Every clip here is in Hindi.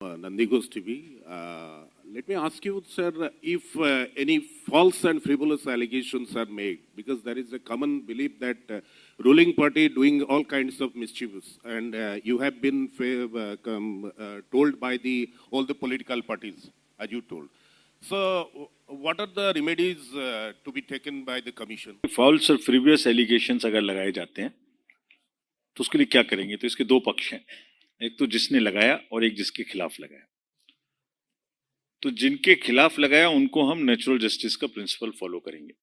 Nandi Ghosh TV. Let me ask you, sir, if any false and frivolous allegations are made, because there is a common belief that ruling party doing all kinds of mischievous, and you have been told by all the political parties, as you told. So, what are the remedies to be taken by the commission? False और फ्रीवियस एलिगेशंस अगर लगाए जाते हैं तो उसके लिए क्या करेंगे? तो इसके दो पक्ष हैं, एक तो जिसने लगाया और एक जिसके खिलाफ लगाया। तो जिनके खिलाफ लगाया उनको हम नेचुरल जस्टिस का प्रिंसिपल फॉलो करेंगे।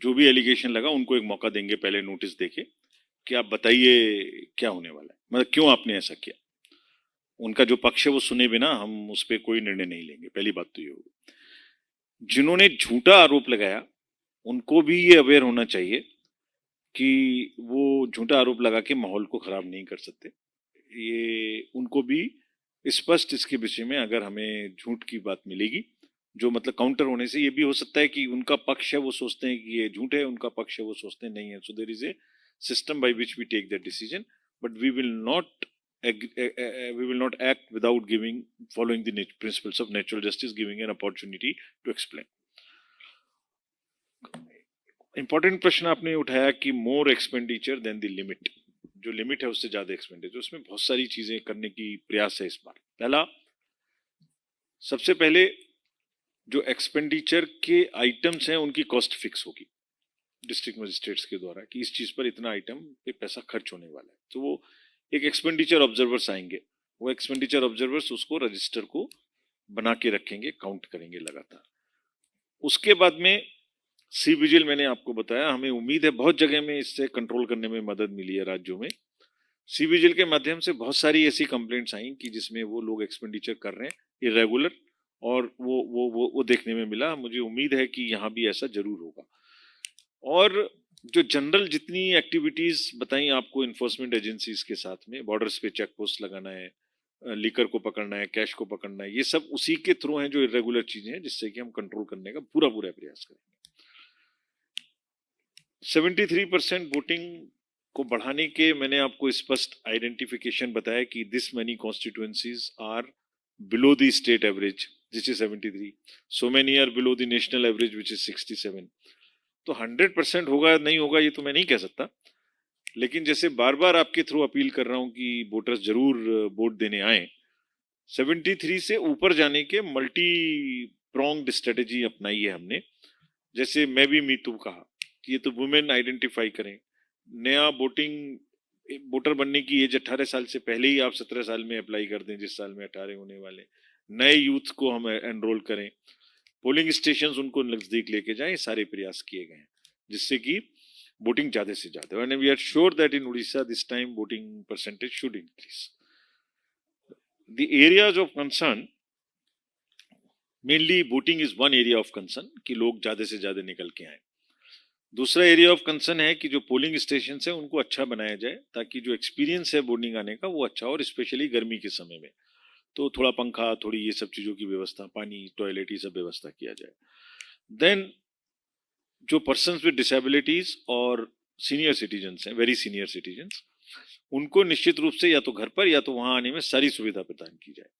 जो भी एलिगेशन लगा उनको एक मौका देंगे, पहले नोटिस देके कि आप बताइए क्या होने वाला है, मतलब क्यों आपने ऐसा किया। उनका जो पक्ष है वो सुने बिना हम उस पर कोई निर्णय नहीं लेंगे। पहली बात तो ये होगी। जिन्होंने झूठा आरोप लगाया उनको भी ये अवेयर होना चाहिए कि वो झूठा आरोप लगा के माहौल को खराब नहीं कर सकते। ये उनको भी स्पष्ट इसके विषय में, अगर हमें झूठ की बात मिलेगी जो मतलब काउंटर होने से, ये भी हो सकता है कि उनका पक्ष है वो सोचते हैं कि ये झूठ है, उनका पक्ष है वो सोचते हैं नहीं है। So there is a system by which we take that decision, but we will not act without giving, following the principles of natural justice, giving an opportunity to explain. Important प्रश्न आपने उठाया कि मोर एक्सपेंडिचर देन द लिमिट, जो लिमिट है उससे ज्यादा एक्सपेंडिचर, उसमें बहुत सारी चीजें करने की प्रयास है इस बार। पहला, सबसे पहले जो एक्सपेंडिचर के आइटम्स हैं उनकी कॉस्ट फिक्स होगी डिस्ट्रिक्ट मजिस्ट्रेट्स के द्वारा कि इस चीज पर इतना आइटम पे पैसा खर्च होने वाला है। तो वो एक एक्सपेंडिचर ऑब्जर्वर्स आएंगे, वो एक्सपेंडिचर ऑब्जर्वर्स उसको रजिस्टर को बना के रखेंगे, काउंट करेंगे लगातार। उसके बाद में सी विजिल, मैंने आपको बताया, हमें उम्मीद है बहुत जगह में इससे कंट्रोल करने में मदद मिली है राज्यों में। सी विजिल के माध्यम से बहुत सारी ऐसी कंप्लेंट्स आई कि जिसमें वो लोग एक्सपेंडिचर कर रहे हैं इरेगुलर, और वो देखने में मिला। मुझे उम्मीद है कि यहाँ भी ऐसा जरूर होगा। और जो जनरल जितनी एक्टिविटीज बताई आपको इन्फोर्समेंट एजेंसीज के साथ में, बॉर्डर्स पे चेक पोस्ट लगाना है, लीकर को पकड़ना है, कैश को पकड़ना है, ये सब उसी के थ्रू हैं जो इरेगुलर चीजें हैं, जिससे कि हम कंट्रोल करने का पूरा प्रयास करेंगे। 73% वोटिंग को बढ़ाने के मैंने आपको स्पष्ट आइडेंटिफिकेशन बताया कि this many constituencies are below the state average which is 73, so many are below the national average which is 67। तो 100% होगा नहीं होगा ये तो मैं नहीं कह सकता, लेकिन जैसे बार बार आपके थ्रू अपील कर रहा हूं कि वोटर्स जरूर वोट देने आए, 73 से ऊपर जाने के मल्टी प्रोंग्ड स्ट्रेटेजी अपनाई है हमने। जैसे मैं भी मीतू कहा कि ये तो वुमेन आइडेंटिफाई करें, नया वोटर बनने की एज 18 साल से पहले ही आप 17 साल में अप्लाई कर दें, जिस साल में 18 होने वाले, नए यूथ को हम एनरोल करें, पोलिंग स्टेशंस उनको नजदीक लेके जाएं, सारे प्रयास किए गए हैं जिससे कि वोटिंग ज्यादा से ज्यादा। And we are sure that in Orissa this time voting percentage should increase. The areas of concern, mainly voting is one area of concern कि लोग ज्यादा से ज्यादा निकल के आए। दूसरा एरिया ऑफ कंसर्न है कि जो पोलिंग स्टेशन है उनको अच्छा बनाया जाए ताकि जो एक्सपीरियंस है वोटिंग आने का वो अच्छा हो, और स्पेशली गर्मी के समय में तो थोड़ा पंखा, थोड़ी ये सब चीजों की व्यवस्था, पानी, टॉयलेट, ये सब व्यवस्था किया जाए। देन जो पर्सन्स विद डिसेबिलिटीज और सीनियर सिटीजन्स हैं, वेरी सीनियर सिटीजन्स, उनको निश्चित रूप से या तो घर पर या तो वहां आने में सारी सुविधा प्रदान की जाए।